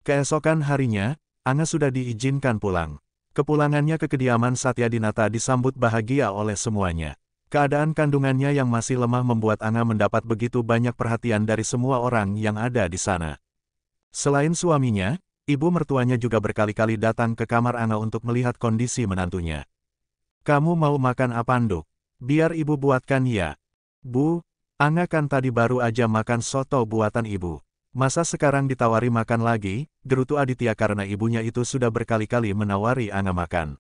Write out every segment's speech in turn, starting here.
Keesokan harinya, Anga sudah diizinkan pulang. Kepulangannya ke kediaman Satyadinata disambut bahagia oleh semuanya. Keadaan kandungannya yang masih lemah membuat Anga mendapat begitu banyak perhatian dari semua orang yang ada di sana. Selain suaminya, ibu mertuanya juga berkali-kali datang ke kamar Anga untuk melihat kondisi menantunya. "Kamu mau makan apa, Nduk? Biar ibu buatkan ya." "Bu, Anga kan tadi baru aja makan soto buatan ibu. Masa sekarang ditawari makan lagi?" gerutu Aditya karena ibunya itu sudah berkali-kali menawari Anga makan.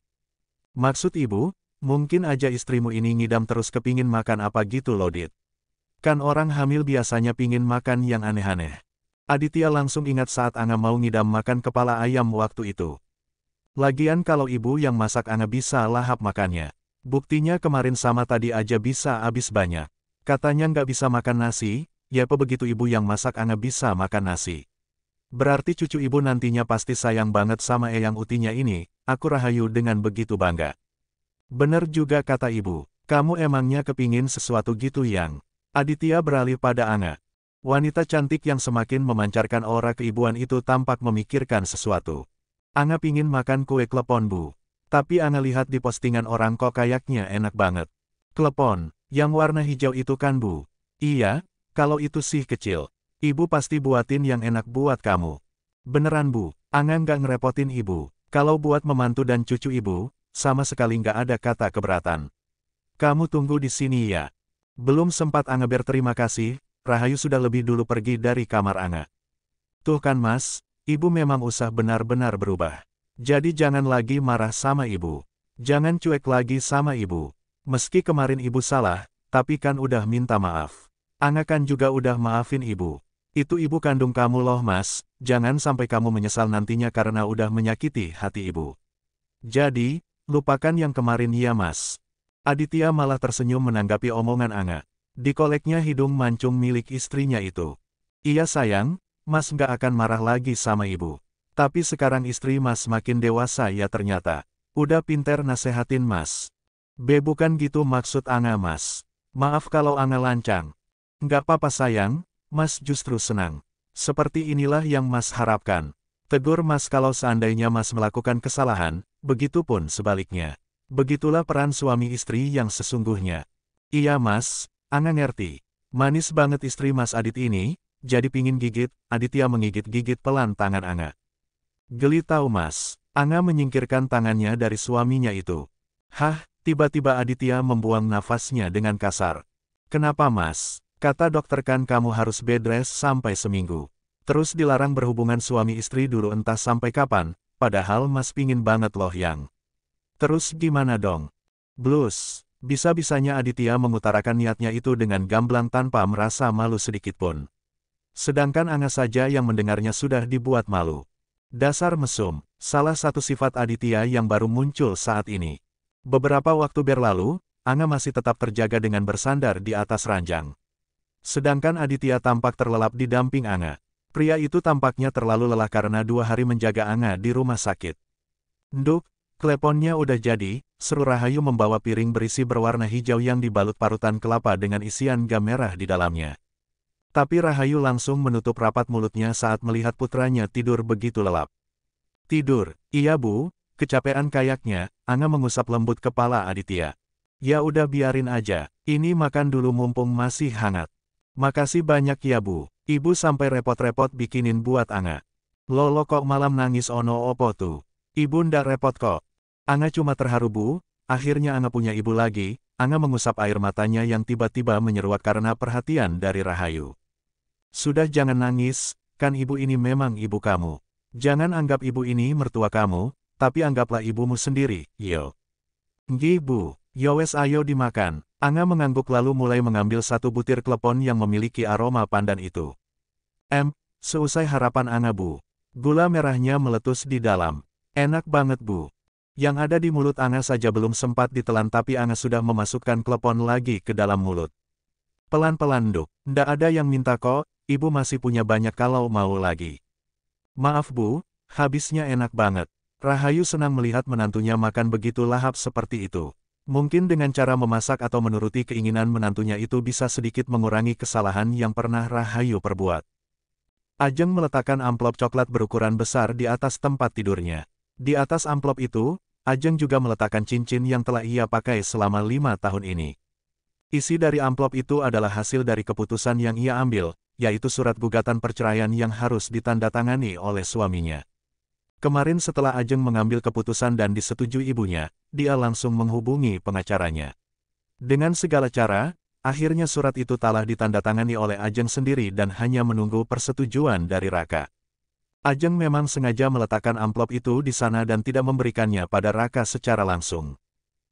"Maksud ibu, mungkin aja istrimu ini ngidam terus kepingin makan apa gitu loh, Dit. Kan orang hamil biasanya pingin makan yang aneh-aneh." Aditya langsung ingat saat Anga mau ngidam makan kepala ayam waktu itu. "Lagian kalau ibu yang masak Anga bisa lahap makannya. Buktinya kemarin sama tadi aja bisa habis banyak. Katanya nggak bisa makan nasi, ya begitu ibu yang masak Anga bisa makan nasi. Berarti cucu ibu nantinya pasti sayang banget sama eyang utinya ini," aku rahayu dengan begitu bangga. "Bener juga kata ibu, kamu emangnya kepingin sesuatu gitu yang?" Aditya beralih pada Anga. Wanita cantik yang semakin memancarkan aura keibuan itu tampak memikirkan sesuatu. "Anga pingin makan kue klepon, Bu. Tapi Anga lihat di postingan orang kok kayaknya enak banget." "Klepon, yang warna hijau itu kan, Bu?" "Iya, kalau itu sih kecil. Ibu pasti buatin yang enak buat kamu." "Beneran, Bu, Anga nggak ngerepotin ibu. Kalau buat memantu dan cucu ibu, sama sekali nggak ada kata keberatan." "Kamu tunggu di sini ya." Belum sempat Anga berterima kasih, Rahayu sudah lebih dulu pergi dari kamar Anga. "Tuh kan Mas, ibu memang usah benar-benar berubah. Jadi jangan lagi marah sama ibu. Jangan cuek lagi sama ibu. Meski kemarin ibu salah, tapi kan udah minta maaf. Anga kan juga udah maafin ibu. Itu ibu kandung kamu loh Mas, jangan sampai kamu menyesal nantinya karena udah menyakiti hati ibu. Jadi, lupakan yang kemarin ya Mas." Aditya malah tersenyum menanggapi omongan Anga. Dikoleknya hidung mancung milik istrinya itu. "Iya sayang, Mas nggak akan marah lagi sama ibu. Tapi sekarang istri Mas makin dewasa ya ternyata. Udah pinter nasehatin Mas." Bukan gitu maksud Anga Mas. Maaf kalau Anga lancang." "Nggak apa-apa sayang, Mas justru senang. Seperti inilah yang Mas harapkan." Tegur Mas kalau seandainya Mas melakukan kesalahan, begitupun sebaliknya. Begitulah peran suami istri yang sesungguhnya. "Iya Mas, Anga ngerti." Manis banget istri Mas Adit ini, jadi pingin gigit, Aditya menggigit-gigit pelan tangan Anga. "Geli tahu Mas." Anga menyingkirkan tangannya dari suaminya itu. "Hah?" Tiba-tiba Aditya membuang nafasnya dengan kasar. "Kenapa Mas? Kata dokter kan kamu harus bed rest sampai seminggu. Terus dilarang berhubungan suami istri dulu entah sampai kapan, padahal Mas pingin banget loh yang. Terus gimana dong?" Blus. Bisa-bisanya Aditya mengutarakan niatnya itu dengan gamblang tanpa merasa malu sedikitpun. Sedangkan Anga saja yang mendengarnya sudah dibuat malu. Dasar mesum, salah satu sifat Aditya yang baru muncul saat ini. Beberapa waktu berlalu, Anga masih tetap terjaga dengan bersandar di atas ranjang. Sedangkan Aditya tampak terlelap di damping Anga. Pria itu tampaknya terlalu lelah karena 2 hari menjaga Anga di rumah sakit. "Nduk, kleponnya udah jadi," seru Rahayu membawa piring berisi berwarna hijau yang dibalut parutan kelapa dengan isian gam merah di dalamnya. Tapi Rahayu langsung menutup rapat mulutnya saat melihat putranya tidur begitu lelap. "Tidur, iya Bu, kecapean kayaknya," Anga mengusap lembut kepala Aditya. "Ya udah biarin aja, ini makan dulu mumpung masih hangat." "Makasih banyak ya Bu, Ibu sampai repot-repot bikinin buat Anga." "Lolo kok malam nangis ono opo tuh?" "Ibu ndak repot kok. Anga cuma terharu Bu, akhirnya Anga punya ibu lagi." Anga mengusap air matanya yang tiba-tiba menyeruak karena perhatian dari Rahayu. "Sudah jangan nangis, kan ibu ini memang ibu kamu. Jangan anggap ibu ini mertua kamu, tapi anggaplah ibumu sendiri, yo." "Nggih Bu, yowes ayo dimakan." Anga mengangguk lalu mulai mengambil satu butir klepon yang memiliki aroma pandan itu. Seusai harapan Anga Bu. Gula merahnya meletus di dalam. "Enak banget Bu." Yang ada di mulut Anga saja belum sempat ditelan tapi Anga sudah memasukkan klepon lagi ke dalam mulut. "Pelan-pelan Nduk, ndak ada yang minta kok, Ibu masih punya banyak kalau mau lagi." "Maaf Bu, habisnya enak banget." Rahayu senang melihat menantunya makan begitu lahap seperti itu. Mungkin dengan cara memasak atau menuruti keinginan menantunya itu bisa sedikit mengurangi kesalahan yang pernah Rahayu perbuat. Ajeng meletakkan amplop coklat berukuran besar di atas tempat tidurnya. Di atas amplop itu, Ajeng juga meletakkan cincin yang telah ia pakai selama 5 tahun ini. Isi dari amplop itu adalah hasil dari keputusan yang ia ambil, yaitu surat gugatan perceraian yang harus ditandatangani oleh suaminya. Kemarin setelah Ajeng mengambil keputusan dan disetujui ibunya, dia langsung menghubungi pengacaranya. Dengan segala cara, akhirnya surat itu telah ditandatangani oleh Ajeng sendiri dan hanya menunggu persetujuan dari Raka. Ajeng memang sengaja meletakkan amplop itu di sana dan tidak memberikannya pada Raka secara langsung.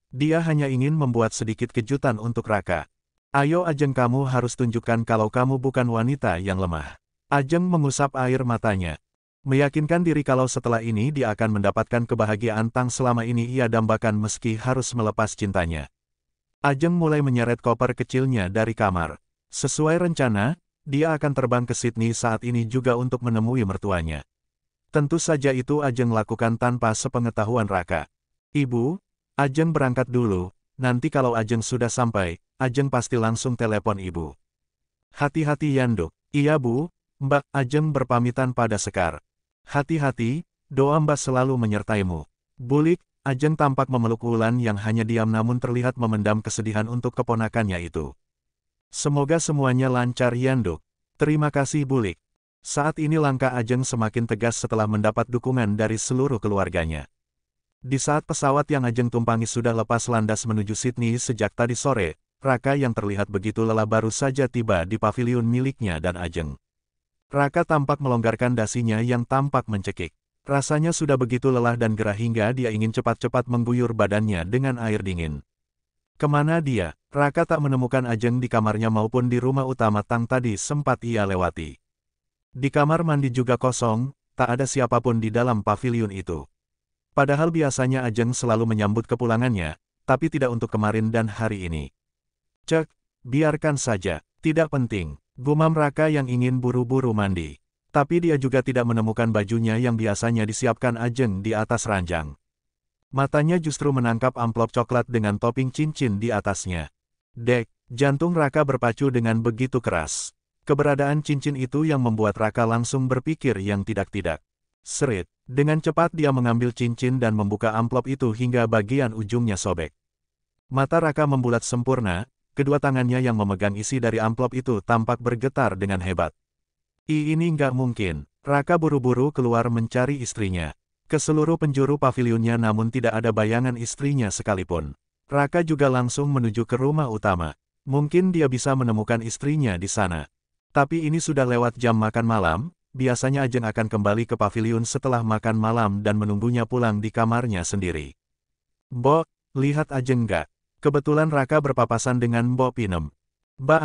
Dia hanya ingin membuat sedikit kejutan untuk Raka. Ayo Ajeng, kamu harus tunjukkan kalau kamu bukan wanita yang lemah. Ajeng mengusap air matanya. Meyakinkan diri kalau setelah ini dia akan mendapatkan kebahagiaan yang selama ini ia dambakan meski harus melepas cintanya. Ajeng mulai menyeret koper kecilnya dari kamar. Sesuai rencana, dia akan terbang ke Sydney saat ini juga untuk menemui mertuanya. Tentu saja itu Ajeng lakukan tanpa sepengetahuan Raka. Ibu, Ajeng berangkat dulu, nanti kalau Ajeng sudah sampai, Ajeng pasti langsung telepon ibu. Hati-hati Yanduk. Iya bu, Mbak. Ajeng berpamitan pada Sekar. Hati-hati, doa Mbak selalu menyertaimu. Bulik. Ajeng tampak memeluk Wulan yang hanya diam namun terlihat memendam kesedihan untuk keponakannya itu. Semoga semuanya lancar Yanduk. Terima kasih Bulik. Saat ini langkah Ajeng semakin tegas setelah mendapat dukungan dari seluruh keluarganya. Di saat pesawat yang Ajeng tumpangi sudah lepas landas menuju Sydney sejak tadi sore, Raka yang terlihat begitu lelah baru saja tiba di paviliun miliknya dan Ajeng. Raka tampak melonggarkan dasinya yang tampak mencekik. Rasanya sudah begitu lelah dan gerah hingga dia ingin cepat-cepat mengguyur badannya dengan air dingin. Kemana dia? Raka tak menemukan Ajeng di kamarnya maupun di rumah utama yang tadi sempat ia lewati. Di kamar mandi juga kosong, tak ada siapapun di dalam paviliun itu. Padahal biasanya Ajeng selalu menyambut kepulangannya, tapi tidak untuk kemarin dan hari ini. Cek, biarkan saja, tidak penting, gumam Raka yang ingin buru-buru mandi. Tapi dia juga tidak menemukan bajunya yang biasanya disiapkan Ajeng di atas ranjang. Matanya justru menangkap amplop coklat dengan topping cincin di atasnya. Dek, jantung Raka berpacu dengan begitu keras. Keberadaan cincin itu yang membuat Raka langsung berpikir yang tidak-tidak. Serit, dengan cepat dia mengambil cincin dan membuka amplop itu hingga bagian ujungnya sobek. Mata Raka membulat sempurna, kedua tangannya yang memegang isi dari amplop itu tampak bergetar dengan hebat. Ini nggak mungkin. Raka buru-buru keluar mencari istrinya. Ke seluruh penjuru paviliunnya namun tidak ada bayangan istrinya sekalipun. Raka juga langsung menuju ke rumah utama. Mungkin dia bisa menemukan istrinya di sana. Tapi ini sudah lewat jam makan malam, biasanya Ajeng akan kembali ke paviliun setelah makan malam dan menunggunya pulang di kamarnya sendiri. Mbok, lihat Ajeng nggak? Kebetulan Raka berpapasan dengan Mbok Pinem. Mbak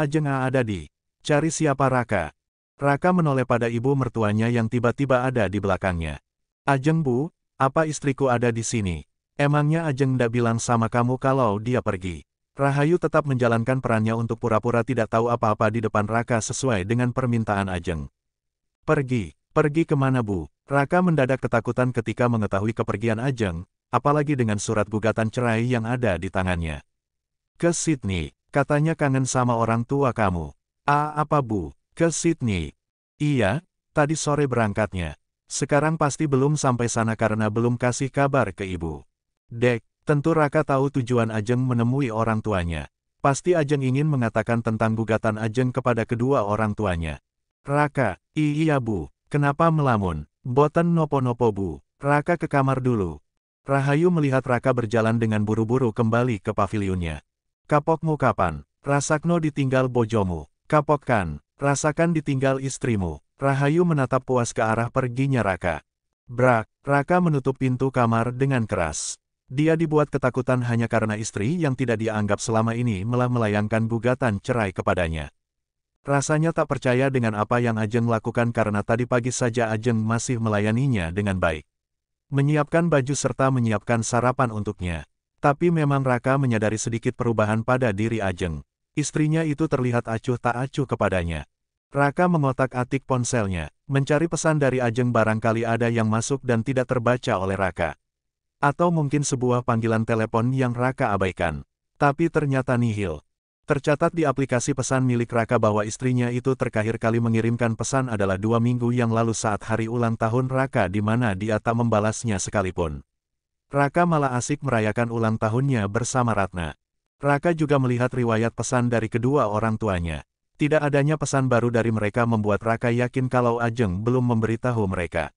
Ajeng ada di. Cari siapa Raka? Raka menoleh pada ibu mertuanya yang tiba-tiba ada di belakangnya. Ajeng bu, apa istriku ada di sini? Emangnya Ajeng ndak bilang sama kamu kalau dia pergi? Rahayu tetap menjalankan perannya untuk pura-pura tidak tahu apa-apa di depan Raka sesuai dengan permintaan Ajeng. Pergi kemana bu? Raka mendadak ketakutan ketika mengetahui kepergian Ajeng, apalagi dengan surat gugatan cerai yang ada di tangannya. Ke Sydney, katanya kangen sama orang tua kamu. Apa bu? Ke Sydney? Iya, tadi sore berangkatnya. Sekarang pasti belum sampai sana karena belum kasih kabar ke ibu. Dek, tentu Raka tahu tujuan Ajeng menemui orang tuanya. Pasti Ajeng ingin mengatakan tentang gugatan Ajeng kepada kedua orang tuanya. Raka, iya bu, kenapa melamun? Boten nopo-nopo bu, Raka ke kamar dulu. Rahayu melihat Raka berjalan dengan buru-buru kembali ke paviliunnya. Kapokmu kapan? Rasakno ditinggal bojomu. Kapok kan, rasakan ditinggal istrimu. Rahayu menatap puas ke arah perginya Raka. Brak, Raka menutup pintu kamar dengan keras. Dia dibuat ketakutan hanya karena istri yang tidak dia anggap selama ini malah melayangkan gugatan cerai kepadanya. Rasanya tak percaya dengan apa yang Ajeng lakukan karena tadi pagi saja Ajeng masih melayaninya dengan baik. Menyiapkan baju serta menyiapkan sarapan untuknya. Tapi memang Raka menyadari sedikit perubahan pada diri Ajeng. Istrinya itu terlihat acuh tak acuh kepadanya. Raka mengotak-atik ponselnya, mencari pesan dari Ajeng barangkali ada yang masuk dan tidak terbaca oleh Raka. Atau mungkin sebuah panggilan telepon yang Raka abaikan. Tapi ternyata nihil. Tercatat di aplikasi pesan milik Raka bahwa istrinya itu terakhir kali mengirimkan pesan adalah 2 minggu yang lalu saat hari ulang tahun Raka di mana dia tak membalasnya sekalipun. Raka malah asik merayakan ulang tahunnya bersama Ratna. Raka juga melihat riwayat pesan dari kedua orang tuanya. Tidak adanya pesan baru dari mereka membuat Raka yakin kalau Ajeng belum memberitahu mereka.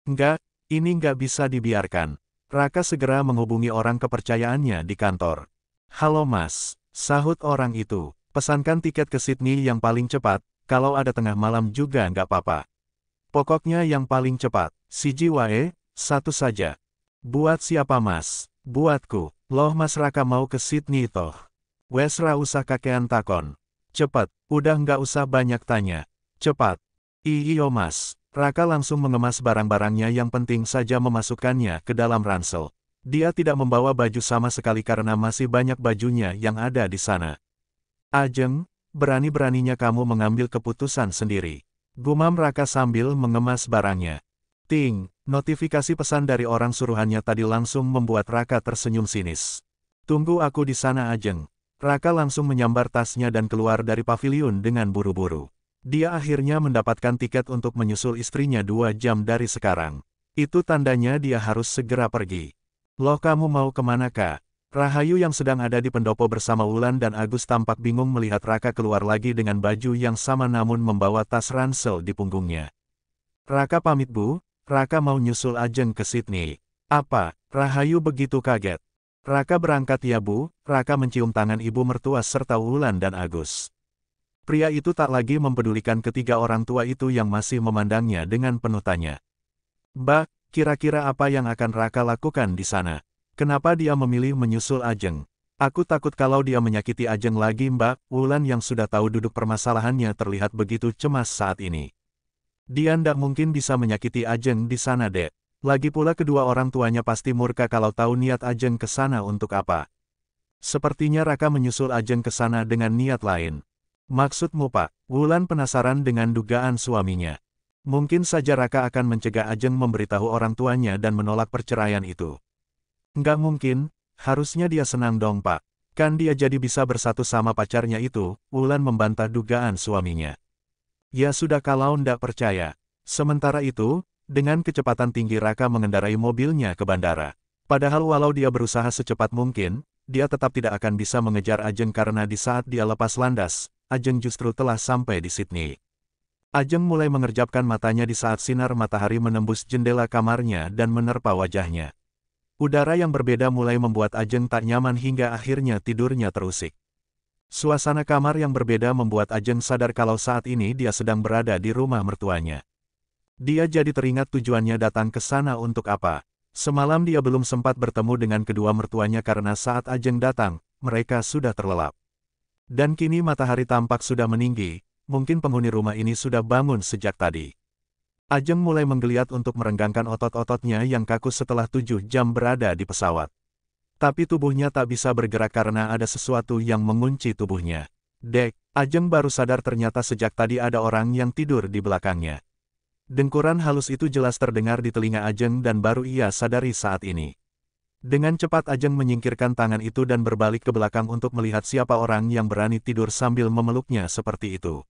Enggak, ini enggak bisa dibiarkan. Raka segera menghubungi orang kepercayaannya di kantor. Halo mas, sahut orang itu. Pesankan tiket ke Sydney yang paling cepat, kalau ada tengah malam juga enggak apa-apa. Pokoknya yang paling cepat, CGWE, satu saja. Buat siapa mas? Buatku. Loh mas Raka mau ke Sydney toh. Wes ra usah kakean takon. Cepat, udah nggak usah banyak tanya. Cepat. Iyo mas. Raka langsung mengemas barang-barangnya yang penting saja memasukkannya ke dalam ransel. Dia tidak membawa baju sama sekali karena masih banyak bajunya yang ada di sana. Ajeng, berani-beraninya kamu mengambil keputusan sendiri. Gumam Raka sambil mengemas barangnya. Ting, notifikasi pesan dari orang suruhannya tadi langsung membuat Raka tersenyum sinis. Tunggu aku di sana Ajeng. Raka langsung menyambar tasnya dan keluar dari paviliun dengan buru-buru. Dia akhirnya mendapatkan tiket untuk menyusul istrinya 2 jam dari sekarang. Itu tandanya dia harus segera pergi. Loh kamu mau kemana kak? Rahayu yang sedang ada di pendopo bersama Wulan dan Agus tampak bingung melihat Raka keluar lagi dengan baju yang sama namun membawa tas ransel di punggungnya. Raka pamit bu, Raka mau nyusul Ajeng ke Sydney. Apa? Rahayu begitu kaget. Raka berangkat ya bu, Raka mencium tangan ibu mertua serta Wulan dan Agus. Pria itu tak lagi mempedulikan ketiga orang tua itu yang masih memandangnya dengan penuh tanya. Mbak, kira-kira apa yang akan Raka lakukan di sana? Kenapa dia memilih menyusul Ajeng? Aku takut kalau dia menyakiti Ajeng lagi mbak. Wulan yang sudah tahu duduk permasalahannya terlihat begitu cemas saat ini. Dia ndak mungkin bisa menyakiti Ajeng di sana dek. Lagi pula kedua orang tuanya pasti murka kalau tahu niat Ajeng ke sana untuk apa. Sepertinya Raka menyusul Ajeng ke sana dengan niat lain. Maksudmu pak? Wulan penasaran dengan dugaan suaminya. Mungkin saja Raka akan mencegah Ajeng memberitahu orang tuanya dan menolak perceraian itu. Nggak mungkin, harusnya dia senang dong pak. Kan dia jadi bisa bersatu sama pacarnya itu, Wulan membantah dugaan suaminya. Ya sudah kalau ndak percaya. Sementara itu, dengan kecepatan tinggi Raka mengendarai mobilnya ke bandara. Padahal walau dia berusaha secepat mungkin, dia tetap tidak akan bisa mengejar Ajeng karena di saat dia lepas landas, Ajeng justru telah sampai di Sydney. Ajeng mulai mengerjapkan matanya di saat sinar matahari menembus jendela kamarnya dan menerpa wajahnya. Udara yang berbeda mulai membuat Ajeng tak nyaman hingga akhirnya tidurnya terusik. Suasana kamar yang berbeda membuat Ajeng sadar kalau saat ini dia sedang berada di rumah mertuanya. Dia jadi teringat tujuannya datang ke sana untuk apa. Semalam dia belum sempat bertemu dengan kedua mertuanya karena saat Ajeng datang, mereka sudah terlelap. Dan kini matahari tampak sudah meninggi, mungkin penghuni rumah ini sudah bangun sejak tadi. Ajeng mulai menggeliat untuk merenggangkan otot-ototnya yang kaku setelah 7 jam berada di pesawat. Tapi tubuhnya tak bisa bergerak karena ada sesuatu yang mengunci tubuhnya. Dek, Ajeng baru sadar ternyata sejak tadi ada orang yang tidur di belakangnya. Dengkuran halus itu jelas terdengar di telinga Ajeng dan baru ia sadari saat ini. Dengan cepat Ajeng menyingkirkan tangan itu dan berbalik ke belakang untuk melihat siapa orang yang berani tidur sambil memeluknya seperti itu.